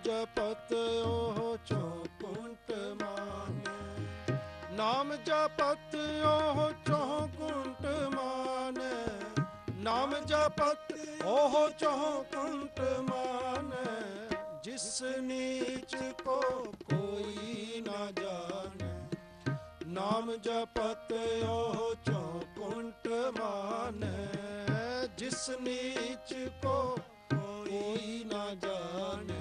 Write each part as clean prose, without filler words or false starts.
ਜਪਤ ਉਹ ਚੌਕੁੰਟ ਮਾਨੈ, ਨਾਮ ਜਪਤ ਉਹ ਚੌਕੁੰਟ ਮਾਨੈ, ਨਾਮ ਜਪਤ ਉਹ ਚੌਕੁੰਟ ਮਾਨੈ, ਜਿਸ ਨੀਚ ਕੋ ਕੋਈ ਨਾ ਜਾਣੈ, ਨਾਮ ਜਪਤ ਉਹ ਚੌਕੁੰਟ ਮਾਨੈ, ਜਿਸ ਨੀਚ ਕੋ ਕੋਈ ਨਾ ਜਾਣੈ,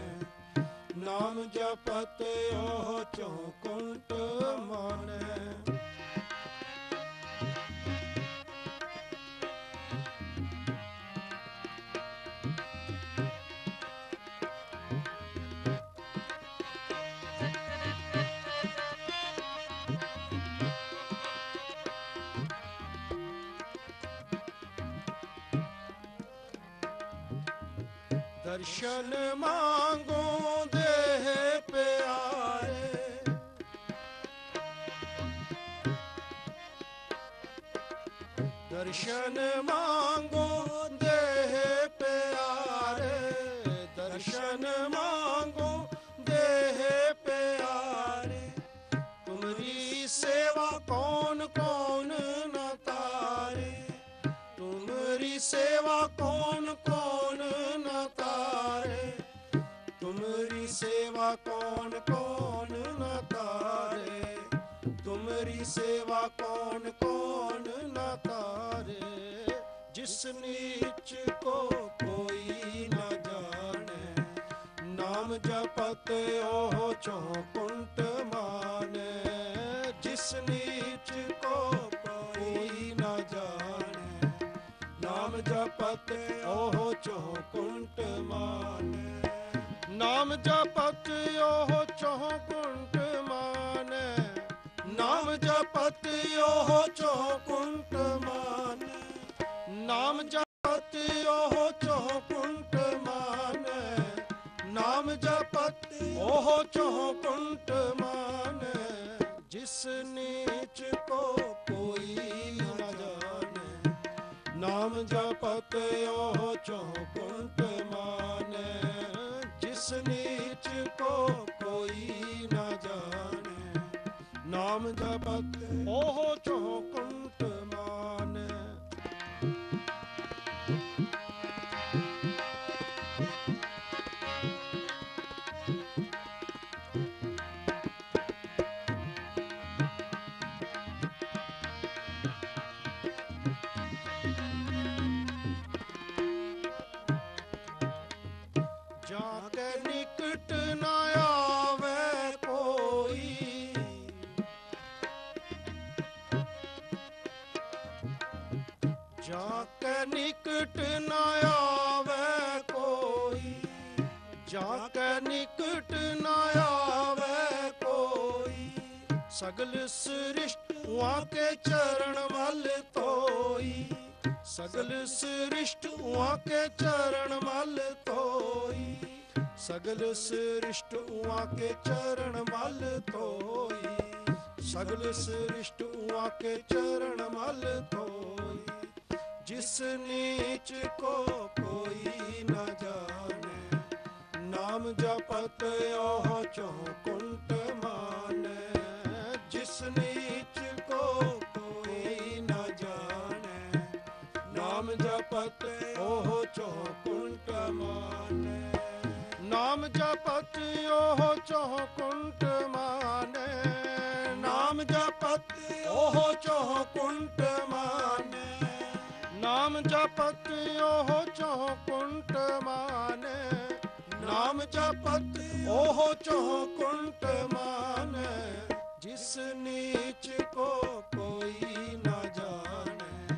ਨਾਮ ਜਪਤ ਉਹ ਚੌਕੁੰਟ ਮਾਨੈ। ਦਰਸ਼ਨ ਮੰਗੋ ਦੇਹ ਪਿਆਰੇ, ਦਰਸ਼ਨ ਮੰਗੋ ਦੇਹ ਪਿਆਰੇ, ਦਰਸ਼ਨ ਮੰਗੋ ਦੇਹ ਪਿਆਰੇ, ਤੁਮਰੀ ਸੇਵਾ ਕੌਣ ਕੌਣ ਨਾ ਤਾਰੇ, ਤੁਮਰੀ ਸੇਵਾ ਕੌਣ ਕੌਣ ਨਾ ਤਾਰੇ, ਤੁਮਰੀ ਸੇਵਾ ਕੌਣ ਕੌਣ ਨਾ ਤਾਰੇ, ਤੁਮਰੀ ਸੇਵਾ ਕੌਣ ਕੌਣ ਨਾ ਤਾਰੇ, ਜਿਸ ਨੀਚ ਕੋ ਕੋਈ ਨਾ ਜਾਣੈ, ਨਾਮ ਜਪਤ ਉਹ ਚੌਕੁੰਟ ਮਾਨੈ, ਜਿਸ ਨੀਚ ਕੋ ਕੋਈ ਨਾ ਜਾਣੈ, ਨਾਮ ਜਪਤ ਉਹ ਚੌਕੁੰਟ ਮਾਨੈ, ਨਾਮ ਜਪਤ ਉਹ ਚੌਕੁੰਟ ਮਾਨੈ, ਨਾਮ ਜਪਤ ਉਹ ਚੌਕੁੰਟ ਮਾਨੈ, ਨਾਮ ਜਪਤ ਉਹ ਚੌਕੁੰਟ ਮਾਨੈ, ਨਾਮ ਜਪਤ ਉਹ ਚੌਕੁੰਟ ਮਾਨੈ, ਜਿਸ ਨੀਚ ਕੋ ਕੋਈ ਨਾ ਜਾਣੈ, ਨਾਮ ਜਪਤ ਉਹ ਚੌਕੁੰਟ ਮਾਨੈ, ਜਿਸ ਨੀਚ ਕੋ ਕੋਈ ਨਾ ਜਾਣੈ, ਨਾਮ ਜਪਤ ਉਹ ਚੌਕੁੰਟ ਮਾਨੈ। ਜਾਂ ਕੇ ਨਿਕਟ ਨਾ ਆਵੇ ਕੋਈ, ਜਾਂ ਕੇ ਨਿਕਟ ਨਾ ਆਵੇ ਕੋਈ, ਜਾਂ ਕੇ ਨਿਕਟ ਨਾ ਆਵੇ ਕੋਈ, ਸਗਲ ਸ੍ਰਿਸ਼ਟ ਉਹਾਂ ਕੇ ਚਰਨ ਵੱਲ ਧੋਈ, ਸਗਲ ਸ੍ਰਿਸ਼ਟ ਉਹਾਂ ਕੇ ਚਰਨ ਵੱਲ ਧੋਈ, ਸਗਲ ਸ੍ਰਿਸ਼ਟ ਉਹਾਂ ਕੇ ਚਰਨ ਵੱਲ ਧੋਈ, ਸਗਲ ਸ੍ਰਿਸ਼ਟ ਉਹਾਂ ਕੇ ਚਰਨ ਵੱਲ ਧੋਈ, ਜਿਸ ਨੀਚ ਕੋ ਕੋਈ ਨਾ ਜਾਣੈ, ਨਾਮ ਜਪਤ ਉਹ ਚੌਕੁੰਟ ਮਾਨੈ, ਜਿਸ ਨੀਚ ਕੋ ਕੋਈ ਨਾ ਜਾਣੈ, ਨਾਮ ਜਪਤ ਉਹ ਚੌਕੁੰਟ ਮਾਨੈ, ਨਾਮ ਜਪਤ ਉਹ ਚੌਕੁੰਟ ਮਾਨੈ, ਨਾਮ ਜਪਤ ਉਹ ਚੌਕੁੰਟ ਮਾਨੈ, ਨਾਮ ਜਪਤ ਉਹ ਚੌਕੁੰਟ ਮਾਨੈ, ਨਾਮ ਜਪਤ ਉਹ ਚੌਕੁੰਟ ਮਾਨੈ, ਜਿਸ ਨੀਚ ਕੋ ਕੋਈ ਨਾ ਜਾਣੈ,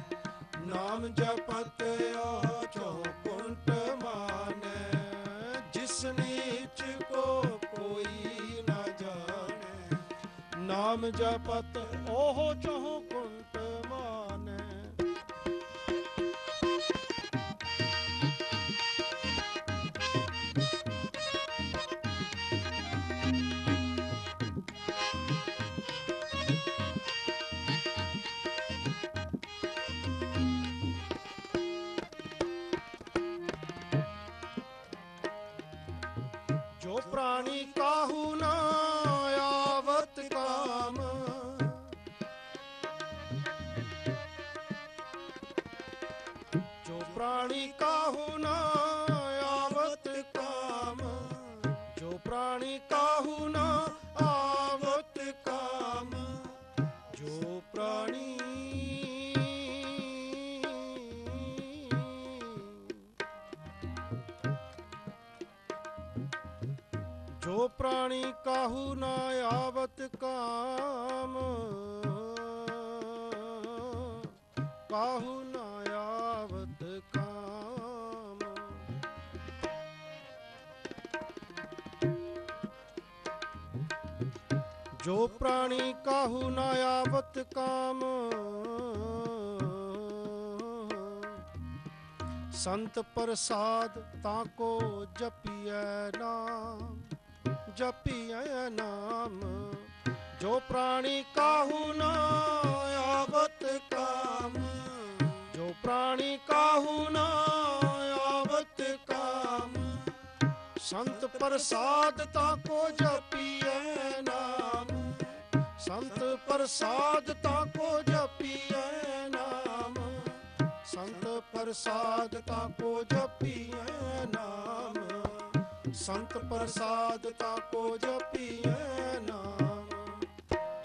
ਨਾਮ ਜਪਤ ਉਹ ਚੌਕੁੰਟ ਮਾਨੈ, ਜਿਸ ਨੀਚ ਕੋ ਕੋਈ ਨਾ ਜਾਣੈ, ਨਾਮ ਜਪਤ ਉਹ ਚੌਕੁੰਟ ਮਾਨੈ। प्राणी काहू न आवत काम। जो प्राणी काहू न आवत काम, जो प्राणी काहू न आवत काम, जो प्राणी जो प्राणी काहू न आवत काम, काहू न आवत काम। जो प्राणी काहू न आवत काम, संत प्रसाद ताको जपिए नाम, जपिए नाम। जो प्राणी काहू न आवत काम, जो प्राणी काहू न आवत काम, संत प्रसाद ताको जपिए नाम, संत प्रसाद ताको जपिए नाम, संत प्रसाद ताको जपिए नाम, संत प्रसाद ताको जपिए नाम।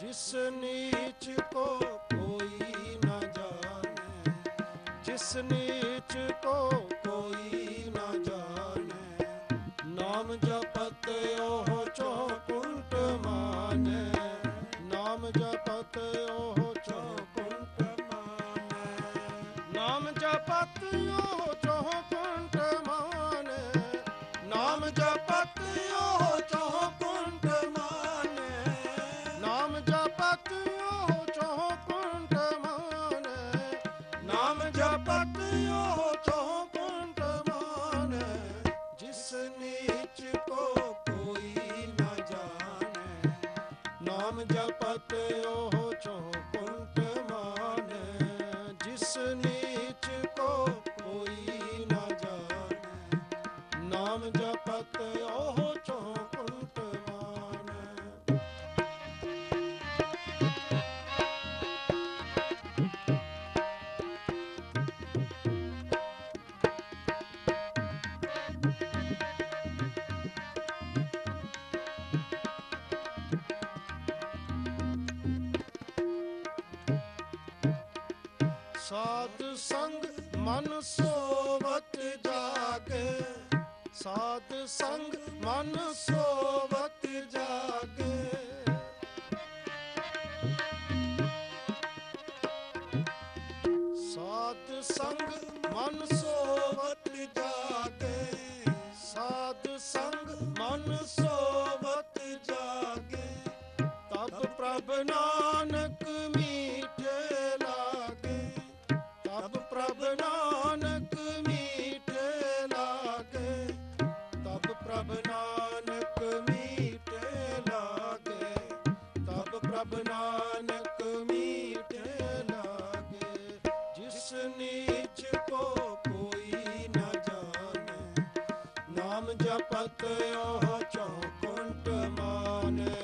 जिस नीच को कोई न जाने, जिस नीच को कोई न जाने, नाम जपत ओह चौकुंठ माने, नाम जपत ओह चौकुंठ माने, नाम जपत ओह चौकुंठ माने, नाम जपत ओह चौकुंठ माने, नाम जपत ओह चौकुंठ माने, नाम जपत ओह चौकुंठ माने। जिस नीच को कोई न जाने, नाम जपत ओह चौकुंठ माने। जिस नीच को कोई न जाने, नाम जपत ओह चौकुंठ माने। साध संग मन सोवत जागे, साध संग मन सोवत जागे। साध संग मन सोवत जागे, साध संग मन सोवत जागे। तब प्रभ नानक मीठे लागे, तब प्रभ नानक मीठे लागे, तब प्रभ नानक मीठे लागे, तब प्रभ नानक मीठे लागे। जिस नीच को कोई न जाने, नाम जपत ओह चौकुंठ माने।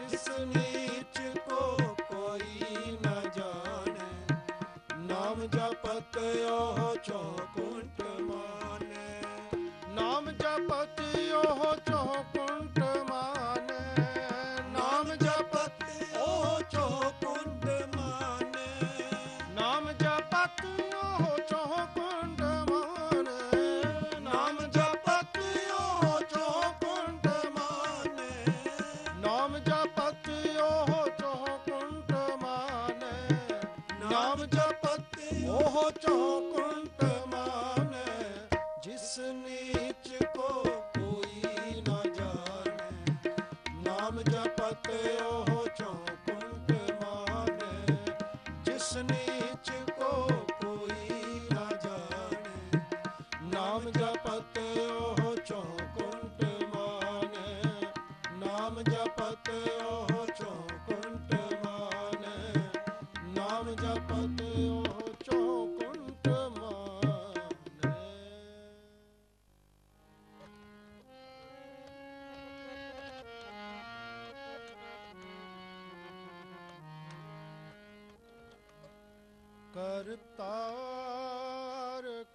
जिस नीच को कोई न जाने, नाम जपत ओह चौकुंठ माने, नाम जपत ओह चौकुंठ माने, नाम जपत ओह चौकुंठ माने, नाम जपत ओह चौकुंठ माने, नाम जपत ओह चौकुंठ माने, नाम जपत ओह चौकुंठ माने, नाम जपत ओह चौकुंठ माने। जिस नीच को कोई न जाने, नाम जपत ओह चौकुंठ माने। जिस नीच को कोई न जाने, नाम जपत ओह चौकुंठ माने, नाम जपत ओह चौकुंठ माने, नाम जपत ओह चौकुंठ माने। करतार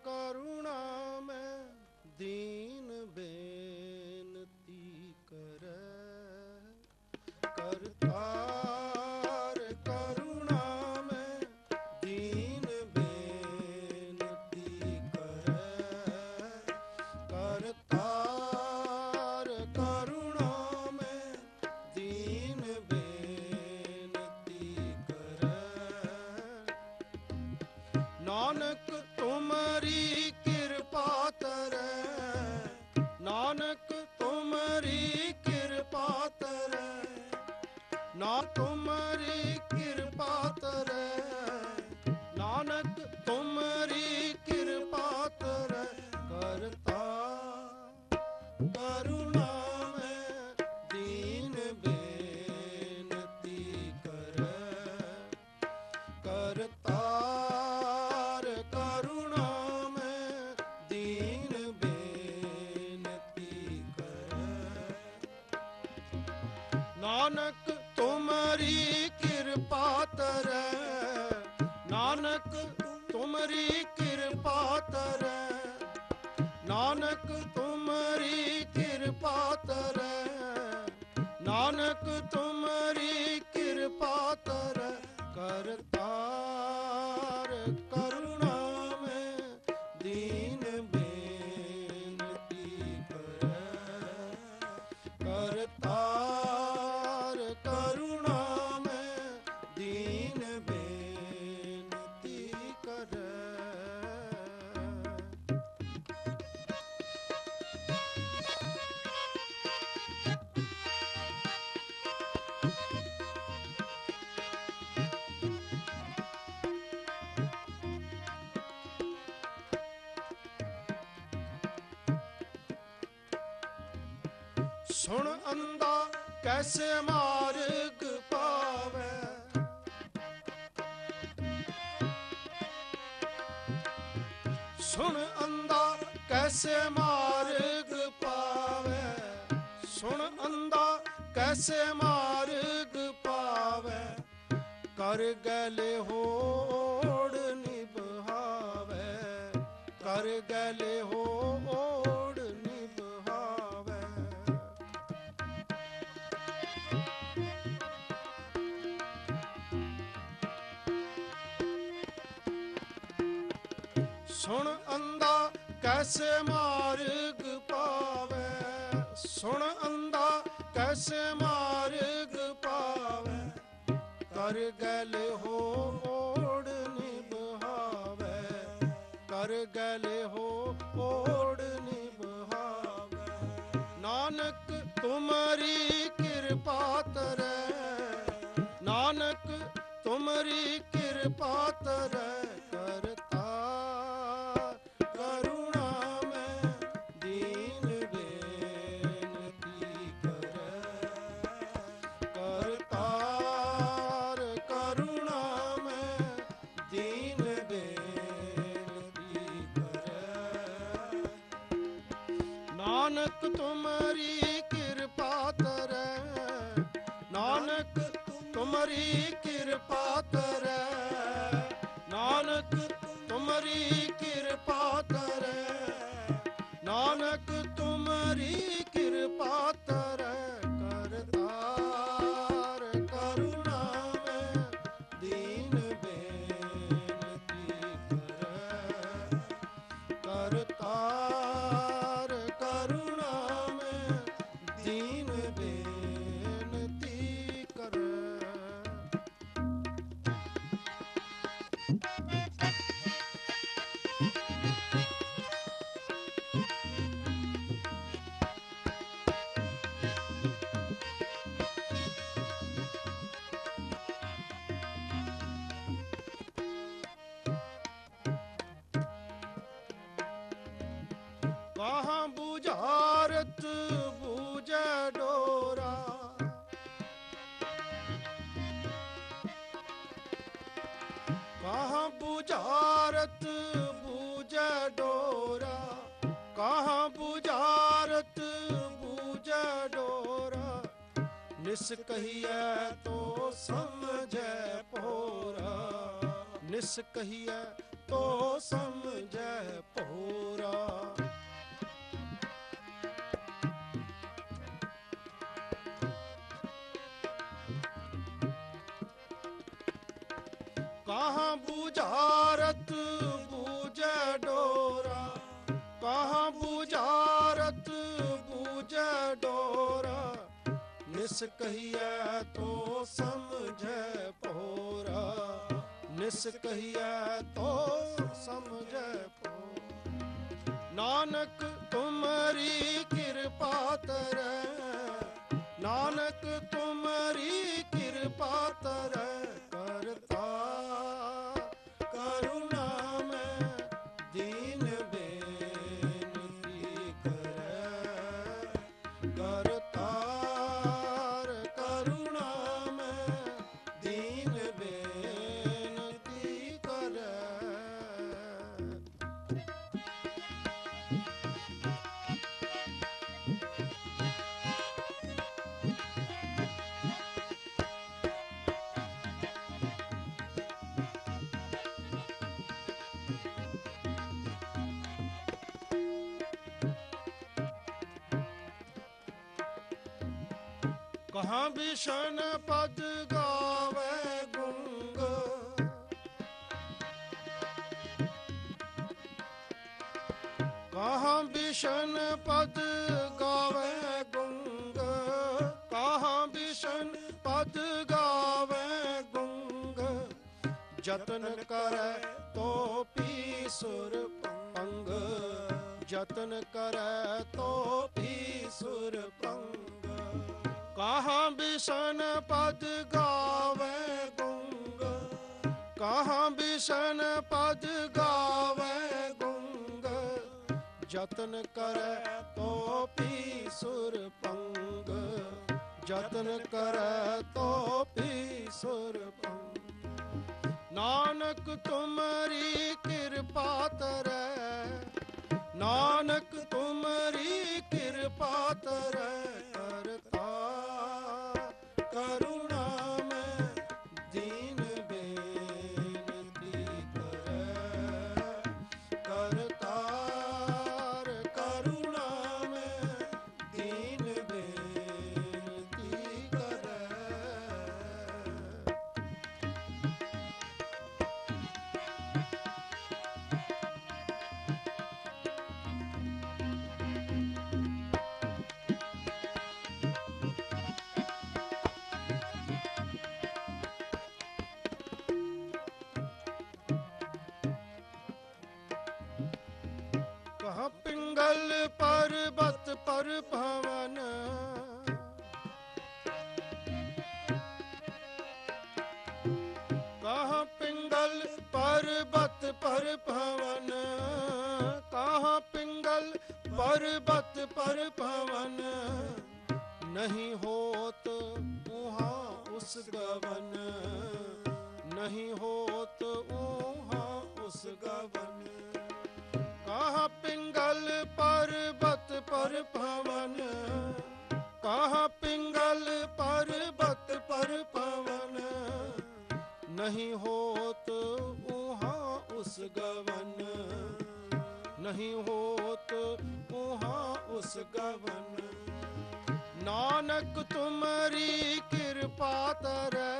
करुणा में दीन बेनती करे। करतार करुणा में दीन बेनती करे। करतार करुणा में दीन बेनती करे। नानक तुमरी कृपा तरे। नानक तुमरी कृपा तरे। ना तुमरी कृपा तरे। नानक तुमरी कृपा तरे। करता करुणा में दीन बेनती करे। करतार करुणा में दीन बेनती करे। नानक तुमरी कृपा तरे। नानक तुमरी कृपा तरे। नानक तुमरी कृपा तरे। नानक तुमरी कृपा तरे। करतार करुणा में दीन बेनती करे। करतार करुणा में दीन बेनती करे। सुन अंधा कैसे मार्ग पावे। सुन अंधा कैसे मार्ग पावे। सुन अंधा कैसे मार्ग पावे। कर गले होड़ निभावे। कर गले होड़ निभावे। सुन अंधा कैसे मार्ग पावे। सुन अंधा कैसे मार्ग पावे। कर गले होड़ निभावे। कर गले होड़ निभावे। नानक तुमरी कृपा तरे। नानक तुमरी कृपा तरे। करता करुणा में दीन बेनती करे। करतार करुणा में दीन बेनती करे। नानक तुमरी कृपा तरे। नानक तुमरी कृपा तरे। नानक तुमरी कृपा तरे। नानक तुमरी कृपा तरे। करतार करुणा में दीन बेनती करे। करतार करुणा में दीन बेनती करे। कहाँ बुझारत बूझे डोरा। कहाँ बुझारत बूझे डोरा। कहाँ बुझारत बूझे डोरा। निस कहिए तो समझे पोरा। निस कहिए तो समझै भोरा। कहाँ बुझारत बूझे डोरा, कहाँ बुझारत बूझे डोरा, निस कहिए तो समझे भोरा, निस कहिए तो समझे भोरा। नानक तुम्हारी कृपा तरै, नानक तुम्हारी कृपा तरै, करता करुणा में दीन बेनती करे, करतार करुणा में दीन बेनती करे। कहाँ विषण पद गावे गुंग, कहाँ विषण पद गावे गुंग, कहाँ विषण पद गावे गुंग, जतन करे तो पी सुर पंग, जतन करे तो पी सुर पंग। कहाँ विषण पद गावे गुंग, कहाँ विषण पद गावे गुंग, जतन करे तो पी सुर पंग, जतन करे तो पी सुर पंग। नानक तुम्हारी कृपा तरै, नानक तुम्हारी कृपा तरै, करता करुणा में दीन बेनती करे, करतार करुणा में दीन बेनती करे। कहाँ पिंगल पर्वत पर भवन, कहाँ पिंगल पर्वत पर भवन, कहाँ पिंगल पर्वत पर भवन, नहीं होत वहाँ उस गवन, नहीं होत वहाँ उस गवन। कहाँ पिंगल पर्वत पर भवन, कहाँ पिंगल पर्वत पर भवन, नहीं होत वहाँ उस गवन, नहीं होत वहाँ उस गवन। नानक तुम्हारी कृपा तरै,